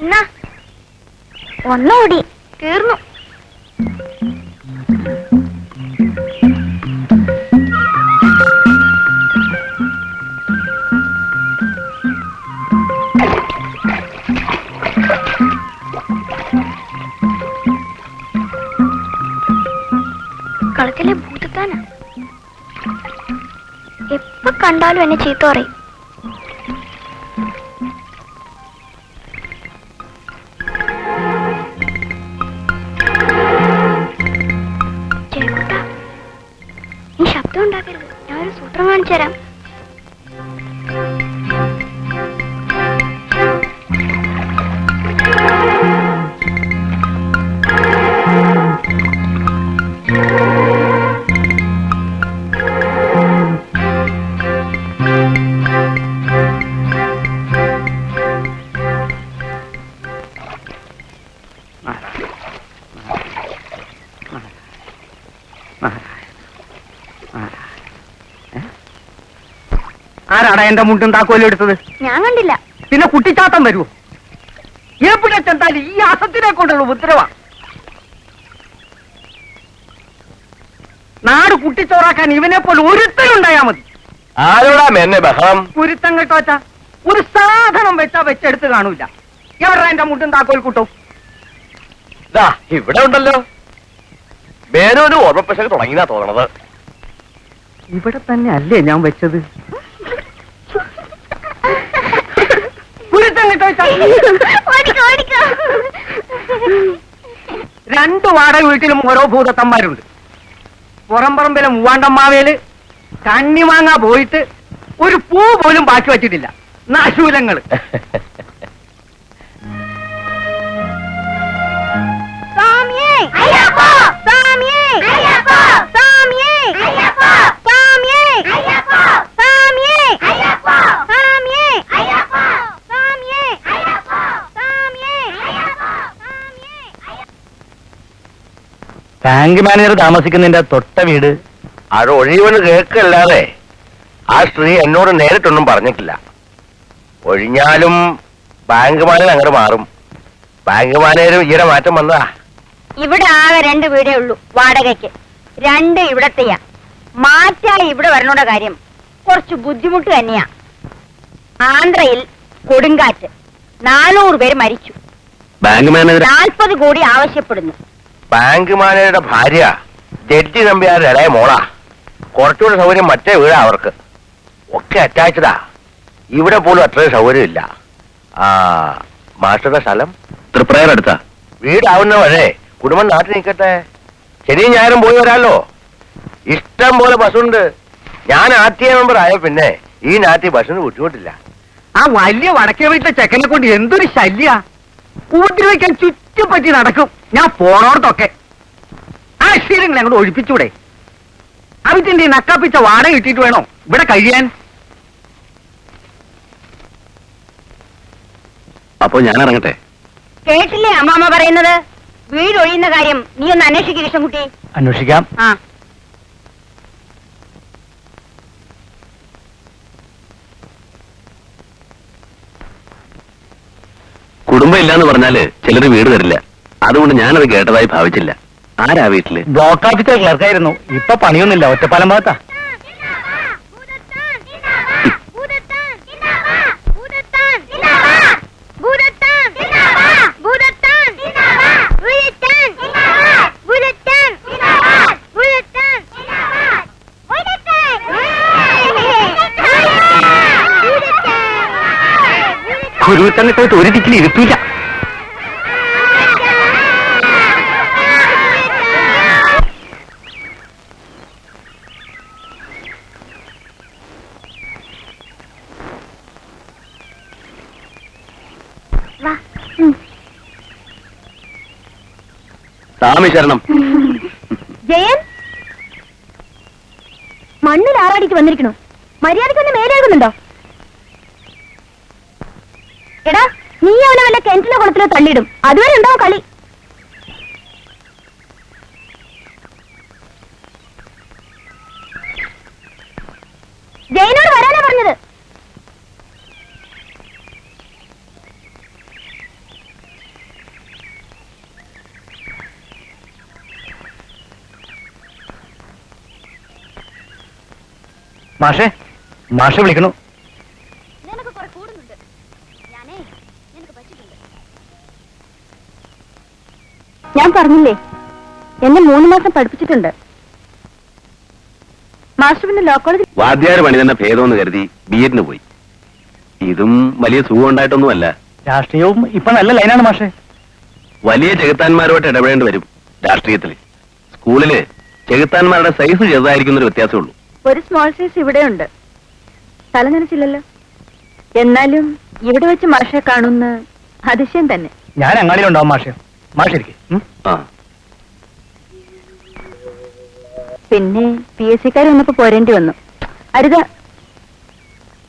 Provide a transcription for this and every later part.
എന്നാ ഒന്നുകൂടി തീർന്നു. കളത്തിലെ ഭൂതത്താനാ. എപ്പോ കണ്ടാലും എന്നെ ചീത്ത പറയും. ചേട്ടാ, നീ ശബ്ദം ഉണ്ടാക്കരുത്. ഞാനൊരു സൂത്രം കാണിച്ചു തരാം. ആരാടാ എന്റെ മുണ്ടും താക്കോലും എടുത്തത്? ഞാൻ കണ്ടില്ല. പിന്നെ കുട്ടിച്ചാത്തം വരുമോ? എവിടെ ചെന്നാലും ഈ അസത്തിനെ കൊണ്ടുള്ള ഉത്തരവാ. നാട് കുട്ടിച്ചോറാക്കാൻ ഇവനെ പോലെ ഒരുത്തനുണ്ടായാ മതി. ആരോടാ എന്നെ ബഹളം? കുരുത്തം കേട്ടോച്ചാ, ഒരു സാധനം വെച്ചാ വെച്ചെടുത്ത് കാണൂല. എവിടാ എന്റെ മുണ്ടും താക്കോൽ കൂട്ടോ? ഇവിടെ ഉണ്ടല്ലോ. വേറൊരു ഓർമ്മപ്പശക തുടങ്ങിയാ തോന്നണത്. ഇവിടെ തന്നെ അല്ലേ ഞാൻ വെച്ചത്? രണ്ടു വാടക വീട്ടിലും ഓരോ ഭൂതത്തന്മാരുണ്ട്. പുറംപറമ്പിലെ മൂവാണ്ടമ്മാവേല് കണ്ണിമാങ്ങ പോയിട്ട് ഒരു പൂ പോലും ബാക്കി വച്ചിട്ടില്ല. നാശൂലങ്ങള്. ബാങ്ക് മാനേജർ താമസിക്കുന്നതിന്റെ തൊട്ട വീട്. അത് ഒഴിവെന്ന് കേൾക്കല്ലാതെ ആ സ്ത്രീ എന്നോട് നേരിട്ടൊന്നും പറഞ്ഞിട്ടില്ല. ഒഴിഞ്ഞാലും ബാങ്ക് മാനേജർ അങ്ങോട്ട് മാറും. ബാങ്ക് മാനേജർ ഈയിടെ മാറ്റം വന്നതാ. ഇവിടെ ആകെ 2 വീടേ ഉള്ളൂ വാടകയ്ക്ക്. 2 ഇവിടത്തെയാ. മാറ്റായി ഇവിടെ വരണോட കാര്യം കുറച്ച് ബുദ്ധിമുട്ട് തന്നെയാ. ആന്ധ്രയിൽ കൊടുങ്കാറ്റ് 400 പേര് മരിച്ചു. ബാങ്ക് മാനേജർ 40 കോടി ആവശ്യപ്പെടുന്നു. ബാങ്ക് മാനേജറുടെ ഭാര്യ ജഡ്ജി നമ്പ്യാരുടെ ഇളയ മോളാ. കുറച്ചുകൂടെ സൗകര്യം മറ്റേ വീടാ അവർക്ക്. ഒക്കെ അറ്റാച്ചഡാ. ഇവിടെ പോലും അത്രയും സൗകര്യമില്ല. മാസ്റ്ററുടെ സ്ഥലം തൃപ്രയർ അടുത്താ. വീടാവുന്ന വഴി കുടുംബം നാട്ടിൽ നിൽക്കട്ടെ. ശനിയും ഞായറും പോയി വരാലോ. ഇഷ്ടം പോലെ ബസ്സുണ്ട്. ഞാൻ ആർടിഐ മെമ്പർ ആയ പിന്നെ ഈ നാട്ടിൽ ബസ്സിന് ബുദ്ധിമുട്ടില്ല. ആ വലിയ വടക്കേ വീട്ടിലെ ചെക്കനെ കൊണ്ട് എന്തൊരു ശല്യ. ഉപദ്രവിക്കാൻ ചുറ്റുപറ്റി നടക്കും. ഞാൻ പോണോടത്തൊക്കെ ആ ശീലങ്ങൾ അങ്ങോട്ട് ഒഴിപ്പിച്ചൂടെ? അവത്തിന്റെ നക്കാപ്പിച്ച വാടക കിട്ടിയിട്ട് വേണോ ഇവിടെ കഴിയാൻ? അപ്പോ ഞാൻ ഇറങ്ങട്ടെ? കേട്ടില്ലേ അമ്മാമ്മ പറയുന്നത്? വീട് ഒഴിയുന്ന കാര്യം നീ ഒന്ന് അന്വേഷിക്കുക കൃഷ്ണൻകുട്ടി. അന്വേഷിക്കാം. കുടുംബം ഇല്ലാന്ന് പറഞ്ഞാല് ചിലര് വീട് തരില്ല. അതുകൊണ്ട് ഞാനത് കേട്ടതായി ഭാവിച്ചില്ല. ആരാ വീട്ടില്? ബ്ലോക്ക് ഓഫീസർ ക്ലർക്കായിരുന്നു. ഇപ്പൊ പണിയൊന്നുമില്ല. ഒറ്റപ്പാലം ഭാഗത്താ. കുരുത്തന്നിട്ട് ഒരു ദിക്കിൽ ഇരുത്തില്ല. സ്വാമി ശരണം. ജയൻ, മണ്ണിൽ ആറാടിക്ക് വന്നിരിക്കണോ? മര്യാദക്കൊന്ന് മേലേകുന്നുണ്ടോ? എടാ, നീ അവനെ വല്ല കിണറ്റിലോ കുളത്തിലോ തള്ളിയിടും. അതുവരെ ഉണ്ടാവും കളി. ജയനോട് വരാനാ പറഞ്ഞത്. മാഷെ മാഷെ വിളിക്കണു. ഞാൻ പറഞ്ഞില്ലേ, എന്നെ 3 മാസം പഠിപ്പിച്ചിട്ടുണ്ട്. മാസ്റ്റർ പിന്നെ ലോ കോളേജിൽ വാദ്യാർ പണി തന്നെ ഭേദമെന്ന് കരുതി ബി.എഡിന് പോയി. ഇതും വലിയ സുഖം ഉണ്ടായിട്ടൊന്നുമല്ല. രാഷ്ട്രീയവും ഇപ്പൊ നല്ല ലൈനാണ് മാഷെ. വലിയ ചെകുത്താന്മാരുമായിട്ട് ഇടപെടേണ്ടി വരും രാഷ്ട്രീയത്തില്. സ്കൂളില് ചെകുത്താന്മാരുടെ സൈസ് ചെറുതായിരിക്കുന്നൊരു വ്യത്യാസമേ ഉള്ളൂ. ഒരു സ്മോൾ സൈസ് ഇവിടെയുണ്ട്. തല നനച്ചില്ലല്ലോ. എന്നാലും ഇവിടെ വെച്ച് മാഷെ കാണുന്ന അതിശയം തന്നെ. ഞാൻ അങ്ങാടിയിലുണ്ടാവും മാഷെ. മാഷിരിക്കും. ആ പിന്നെ PSC വന്നപ്പോ പോരേണ്ടി വന്നു. അരുത,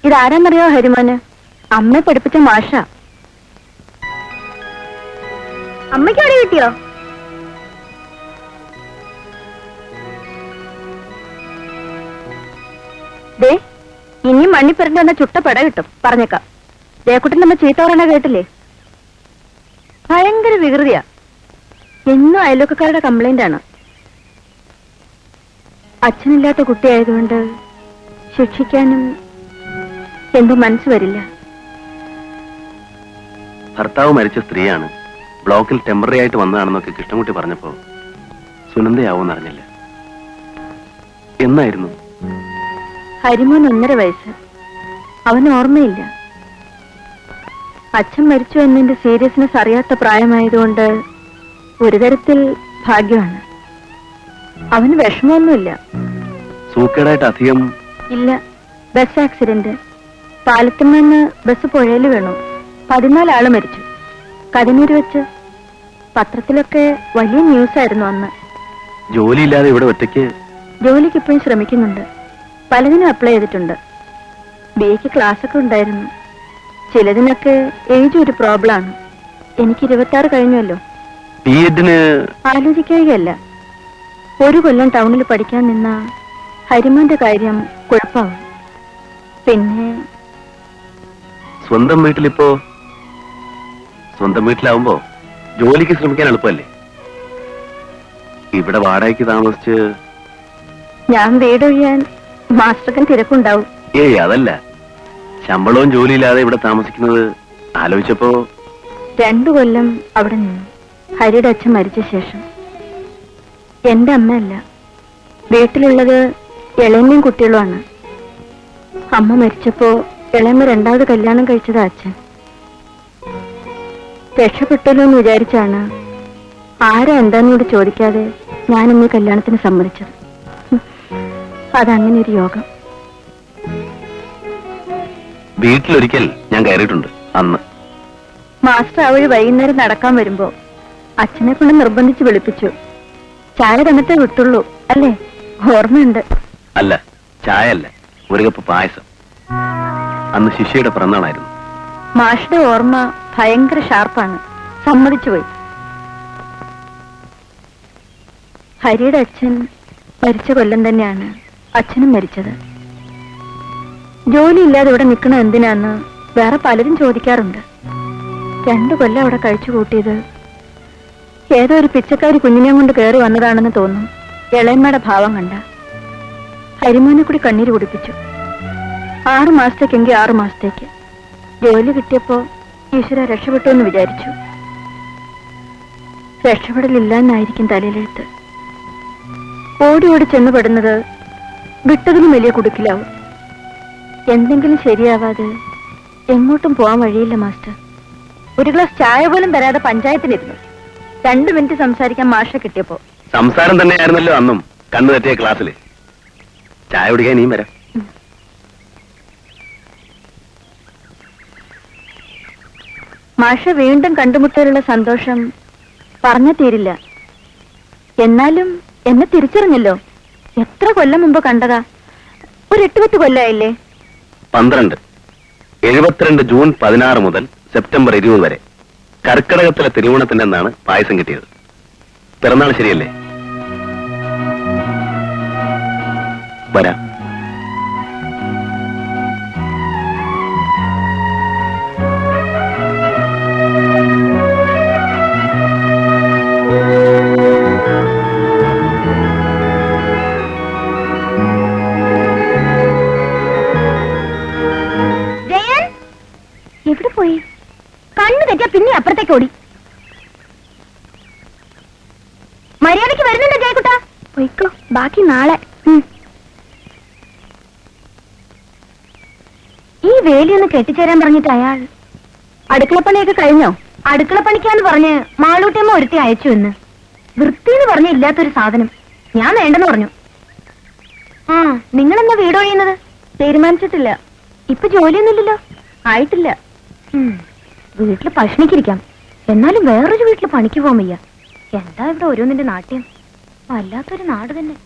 ഇതാരാന്നറിയോ ഹരിമോന്? അമ്മയെ പഠിപ്പിച്ച മാഷ. അമ്മയ്ക്ക് അവിടെ കിട്ടിയോ? ദേ, ഇനി മണ്ണിപ്പരണ്ട് വന്ന ചുട്ട പെട കിട്ടും, പറഞ്ഞേക്കാം. ദേക്കുട്ടൻ നമ്മ ചീത്ത പറയണ കേട്ടില്ലേ? ഭയങ്കര വികൃതിയാ. എന്നും അയൽവക്കക്കാരുടെ കംപ്ലൈന്റ് ആണ്. അച്ഛനില്ലാത്ത കുട്ടിയായതുകൊണ്ട് ശിക്ഷിക്കാനും എന്തോ മനസ്സ് വരില്ല. ഭർത്താവ് മരിച്ച സ്ത്രീയാണ്, ബ്ലോക്കിൽ ടെമ്പററി ആയിട്ട് വന്നതാണെന്നൊക്കെ കൃഷ്ണൻകുട്ടി പറഞ്ഞപ്പോ സുനന്ദയാവോന്ന് അറിഞ്ഞില്ല. എന്നായിരുന്നു? ഹരിമോൻ 1.5 വയസ്സ്. അവന് ഓർമ്മയില്ല. അച്ഛൻ മരിച്ചു എന്നതിന്റെ സീരിയസ്നെസ് അറിയാത്ത പ്രായമായതുകൊണ്ട് ഒരു തരത്തിൽ ഭാഗ്യമാണ്. അവന് വിഷമമൊന്നുമില്ല. സൂക്കേടായിട്ട് അധികം ഇല്ല. Bus accident. പാലത്തുമെന്ന് ബസ് പുഴയിൽ വീണു. 14 ആള് മരിച്ചു. കതിനൂര് വെച്ച്. പത്രത്തിലൊക്കെ വലിയ ന്യൂസ് ആയിരുന്നു അന്ന്. ജോലിയില്ലാതെ ഇവിടെ ഒറ്റയ്ക്ക്? ജോലിക്ക് ഇപ്പോഴും ശ്രമിക്കുന്നുണ്ട്. പലതിനും അപ്ലൈ ചെയ്തിട്ടുണ്ട്. BA ക്ലാസ് ഒക്കെ ഉണ്ടായിരുന്നു. ചിലതിനൊക്കെ ഏജ് ഒരു പ്രോബ്ലമാണ്. എനിക്ക് 26 കഴിഞ്ഞല്ലോ. ബി.എഡിന് ആലോചിക്കുകയല്ല. ഒരു കൊല്ലം ടൗണിൽ പഠിക്കാൻ നിന്ന ഹരിമോന്റെ കാര്യം കുഴപ്പമാവും. പിന്നെ സ്വന്തം വീട്ടിലാവുമ്പോ ജോലിക്ക് ശ്രമിക്കാൻ എളുപ്പമല്ലേ? ഇവിടെ വാടകയ്ക്ക് താമസിച്ച് ഞാൻ വീടൊഴിയാൻ മാസ്റ്റർക്കൻ തിരക്കുണ്ടാവും. ഏയ് അതല്ല, ശമ്പളവും ജോലിയില്ലാതെ ഇവിടെ താമസിക്കുന്നത് ആലോചിച്ചപ്പോ 2 കൊല്ലം അവിടെ നിന്നു. ഹരിയുടെ അച്ഛൻ മരിച്ച ശേഷം. എന്റെ അമ്മയല്ല, വീട്ടിലുള്ളത് ഇളയമ്മയും കുട്ടികളുമാണ്. അമ്മ മരിച്ചപ്പോ ഇളയമ്മ 2ാമത് കല്യാണം കഴിച്ചത് അച്ഛൻ. രക്ഷപ്പെട്ടല്ലോ എന്ന് വിചാരിച്ചാണ് ആരാ എന്താന്നോട് ചോദിക്കാതെ ഞാനിന്ന് കല്യാണത്തിന് സമ്മതിച്ചത്. അതങ്ങനെ ഒരു യോഗം. വീട്ടിലൊരിക്കൽ ഞാൻ കയറിയിട്ടുണ്ട് അന്ന്. മാസ്റ്റർ ആ വഴി വൈകുന്നേരം നടക്കാൻ വരുമ്പോ അച്ഛനെ കൊണ്ട് നിർബന്ധിച്ച് വിളിപ്പിച്ചു. ചായ തന്നിട്ടേ വിട്ടുള്ളൂ അല്ലേ? ഓർമ്മയുണ്ട്. അല്ല, ചായ അല്ല, ഒരു കപ്പ് പായസം. അന്ന് ശിഷ്യയുടെ പിറന്നാളായിരുന്നു. മാഷുടെ ഓർമ്മ ഭയങ്കര ഷാർപ്പാണ്. സമ്മതിച്ചുപോയി. ഹരിയുടെ അച്ഛൻ മരിച്ച കൊല്ലം തന്നെയാണ് അച്ഛനും മരിച്ചത്. ജോലിയില്ലാതെ ഇവിടെ നിൽക്കണ എന്തിനാന്ന് വേറെ പലരും ചോദിക്കാറുണ്ട്. 2 കൊല്ലം അവിടെ കഴിച്ചു കൂട്ടിയത് ഏതോ ഒരു പിച്ചക്കാരി കുഞ്ഞിനെ കൊണ്ട് കയറി വന്നതാണെന്ന് തോന്നും. ഇളയമ്മയുടെ ഭാവം കണ്ട ഹരിമോനെ കൂടി കണ്ണീര് കുടിപ്പിച്ചു. 6 മാസത്തേക്കെങ്കിൽ 6 മാസത്തേക്ക്. ജോലി കിട്ടിയപ്പോ ഈശ്വര രക്ഷപ്പെട്ടു എന്ന് വിചാരിച്ചു. രക്ഷപ്പെടലില്ലെന്നായിരിക്കും തലയിലെഴുത്ത്. ഓടി ഓടി ചെന്ന് പെടുന്നത് വിട്ടതിനും വലിയ കുടുക്കിലാവും. എന്തെങ്കിലും ശരിയാവാതെ എങ്ങോട്ടും പോവാൻ വഴിയില്ല മാസ്റ്റർ. ഒരു ഗ്ലാസ് ചായ പോലും തരാതെ പഞ്ചായത്തിലിരുന്നു. 2 മിനിറ്റ് സംസാരിക്കാൻ മാഷ കിട്ടിയപ്പോ. സംസാരം തന്നെയായിരുന്നല്ലോ അന്നും കണ്ണു തെറ്റിയ ക്ലാസ്സില്. ചായ കുടിക്കാൻ നീ വരാം. മാഷ വീണ്ടും കണ്ടുമുട്ടലുള്ള സന്തോഷം പറഞ്ഞു തീരില്ല. എന്നാലും എന്നെ തിരിച്ചറിഞ്ഞല്ലോ. എത്ര കൊല്ലം മുമ്പ് കണ്ടതാ? ഒരു 8-10 കൊല്ലായില്ലേ? 12. 72 ജൂൺ 16 മുതൽ സെപ്റ്റംബർ 20 വരെ കർക്കിടകത്തിലെ തിരുവോണത്തിന്റെ അന്നാണ് പായസം കിട്ടിയത്. പിറന്നാൾ ശരിയല്ലേ? വരാം. പോയി? കണ്ണു തെറ്റിയാ പിന്നെ അപ്പുറത്തേക്ക് ഓടി. മര്യാദയ്ക്ക് വരുന്നുണ്ടോ ജയക്കുട്ടാ? പോയിക്കോ, ബാക്കി നാളെ. ഈ വേലിയൊന്ന് കെട്ടിച്ചേരാൻ പറഞ്ഞിട്ട് അയാൾ അടുക്കളപ്പണിയൊക്കെ കഴിഞ്ഞോ? അടുക്കളപ്പണിക്കാന്ന് പറഞ്ഞ് മാളൂട്ടിയമ്മ ഒരുത്തി അയച്ചു എന്ന്. വൃത്തിന്ന് പറഞ്ഞ ഇല്ലാത്തൊരു സാധനം. ഞാൻ വേണ്ടെന്ന് പറഞ്ഞു. ആ, നിങ്ങളെന്നാ വീട് ഒഴിയുന്നത്? തീരുമാനിച്ചിട്ടില്ല. ഇപ്പൊ ജോലിയൊന്നുമില്ലല്ലോ? ആയിട്ടില്ല. വീട്ടില് ഭക്ഷണിക്കിരിക്കാം, എന്നാലും വേറൊരു വീട്ടില് പണിക്ക് പോകാൻ വയ്യ. എന്താ ഇവിടെ ഓരോന്നിന്റെ നാട്യം? വല്ലാത്തൊരു നാട് തന്നെ.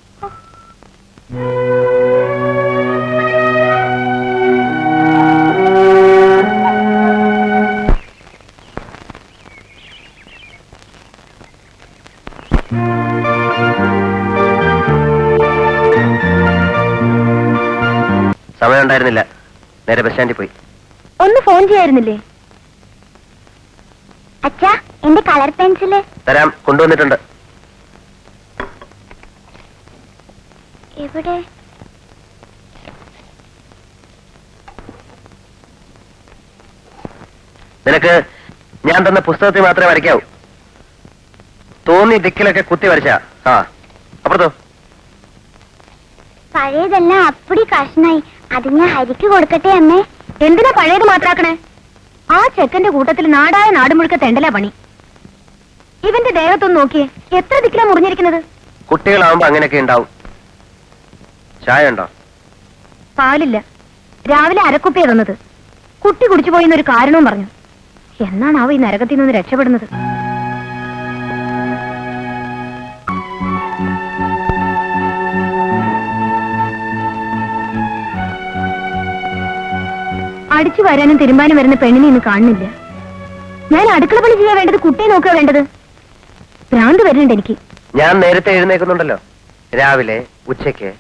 സമയം ഉണ്ടായിരുന്നില്ല, നേരെ ബസ് സ്റ്റാൻഡിൽ പോയി. ഒന്ന് ഫോൺ ചെയ്യായിരുന്നില്ലേ? അച്ഛാ, എന്റെ കളർ പെൻസില് തരാം, കൊണ്ടുവന്നിട്ടുണ്ട്. എവിടെ? നിനക്ക് ഞാൻ തന്ന പുസ്തകത്തിൽ മാത്രമേ വരയ്ക്കാവൂ. തോന്നി ദിക്കിലൊക്കെ കുത്തി വരച്ച. ആ, അപ്പുറത്തോ? പഴയതെല്ലാം അപ്പടി കഷ്ണായി. അത് ഞാൻ ഹരിക്ക് കൊടുക്കട്ടെ അമ്മേ. എന്തിനാ പഴയത് മാത്രാക്കണേ? ആ ചെക്കന്റെ കൂട്ടത്തിൽ നാടായ നാട് മുഴുക്ക തെണ്ടലാ പണി. ഇവന്റെ ദേഹത്തൊന്ന് നോക്കിയേ, എത്ര ദിക്കിലാ മുറിഞ്ഞിരിക്കുന്നത്. കുട്ടികളാവുമ്പോ അങ്ങനെയൊക്കെ ഉണ്ടാവും. ചായ ഉണ്ടോ? പാലില്ല. രാവിലെ അരക്കുപ്പിയാ തന്നത്. കുട്ടി കുടിച്ചു പോയിന്നൊരു കാരണവും പറഞ്ഞു. എന്നാണാവോ ഈ നരകത്തിൽ നിന്ന് രക്ഷപ്പെടുന്നത്? അടിച്ചു വരാനും തിരുമ്പാനും വരുന്ന പെണ്ണിനെ ഇന്ന് കാണുന്നില്ല. ഞാൻ അടുക്കള പണി ചെയ്യാൻ വേണ്ടത് കുട്ടിയെ നോക്കുക വേണ്ടത്? ഭ്രാന്ത് വരുന്നുണ്ട് എനിക്ക്. ഞാൻ നേരത്തെ എഴുന്നേക്കുന്നുണ്ടല്ലോ. രാവിലെ ഉച്ചയ്ക്ക്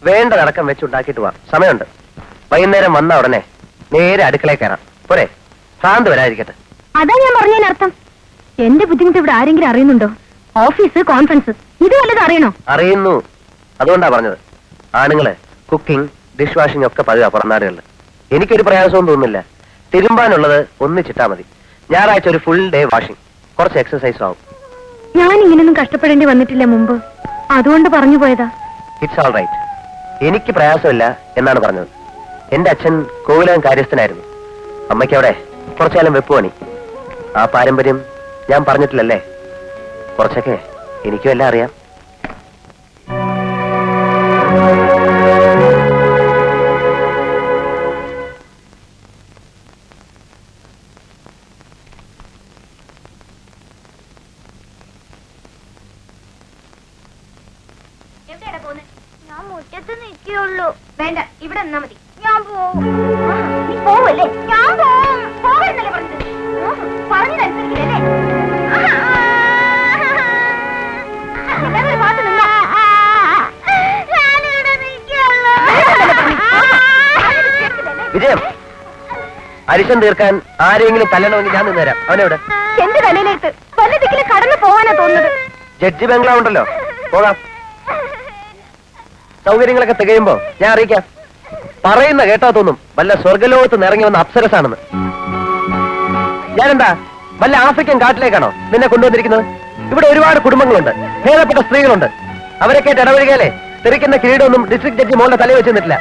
വേണ്ടതടക്കം വെച്ചുണ്ടാക്കിയിട്ട് പോവാം. സമയമുണ്ട്. വൈകുന്നേരം വന്ന ഉടനെ നേരെ അടുക്കളയിൽ കയറാം. പോരെ? ഭ്രാന്ത് വരാതിരിക്കട്ടെ. അതാ ഞാൻ പറഞ്ഞതിനർത്ഥം. എന്റെ ബുദ്ധിമുട്ട് ഇവിടെ ആരെങ്കിലും അറിയുന്നുണ്ടോ? ഓഫീസ്, കോൺഫറൻസ്, ഇത് വല്ലതും അറിയണോ? അറിയുന്നു, അതുകൊണ്ടാ പറഞ്ഞത്. ആണുങ്ങള് കുക്കിംഗ്, ഡിഷ് വാഷിംഗ് ഒക്കെ പതിവാ പുറംനാടുകളിൽ. എനിക്കൊരു പ്രയാസവും തോന്നുന്നില്ല. തിരുമ്പാനുള്ളത് ഒന്നിച്ചിട്ടാ മതി. ഞായറാഴ്ച ഒരു ഫുൾ ഡേ വാഷിംഗ്, കുറച്ച് എക്സസൈസും ആവും. ഞാൻ ഇങ്ങനെയൊന്നും കഷ്ടപ്പെടേണ്ടി വന്നിട്ടില്ല മുമ്പ്, അതുകൊണ്ട് പറഞ്ഞു പോയതാ. It's all right. എനിക്ക് പ്രയാസമില്ല എന്നാണ് പറഞ്ഞത്. എന്റെ അച്ഛൻ കോവിലകം കാര്യസ്ഥനായിരുന്നു. അമ്മയ്ക്ക് അവിടെ കുറച്ചു കാലം വെപ്പ് പണി. ആ പാരമ്പര്യം ഞാൻ പറഞ്ഞിട്ടില്ലല്ലേ. കുറച്ചൊക്കെ എനിക്കും എല്ലാം അറിയാം. ഞാൻ മുറ്റത്ത് നിൽക്കുള്ളൂ. വേണ്ട, ഇവിടെ നിന്നാ മതി. ഞാൻ പോവും. നീ പോവല്ലേ? ഞാൻ പോവും. പോകരുന്നല്ലേ പറഞ്ഞത്? പറഞ്ഞതനുസരിക്കില്ലല്ലേ? വിജയം, അരിശം തീർക്കാൻ ആരെങ്കിലും തല്ലണമെങ്കിൽ ഞാൻ നിന്നുതരാം. അവനെവിടെ? എന്റെ തലയിലേക്ക് പല ദിക്കില് കടന്നു പോവാനാ തോന്നുന്നത്. ജഡ്ജി ബംഗ്ലാവ് ഉണ്ടല്ലോ, പോകാം. സൗകര്യങ്ങളൊക്കെ തികയുമ്പോ ഞാൻ അറിയിക്കാം. പറയുന്ന കേട്ടാ തോന്നും വല്ല സ്വർഗലോകത്ത് നിറങ്ങി വന്ന അപ്സരസാണെന്ന്. ഞാനെന്താ വല്ല ആഫ്രിക്കൻ കാട്ടിലേക്കാണോ നിന്നെ കൊണ്ടുവന്നിരിക്കുന്നത്? ഇവിടെ ഒരുപാട് കുടുംബങ്ങളുണ്ട്, ഭേദപ്പെട്ട സ്ത്രീകളുണ്ട്. അവരൊക്കെ ഇടപഴകിയാലേ തെറിക്കുന്ന കിരീടമൊന്നും ഡിസ്ട്രിക്ട് ജഡ്ജി മോളുടെ തലയിൽ വെച്ച് നിന്നിട്ടില്ല.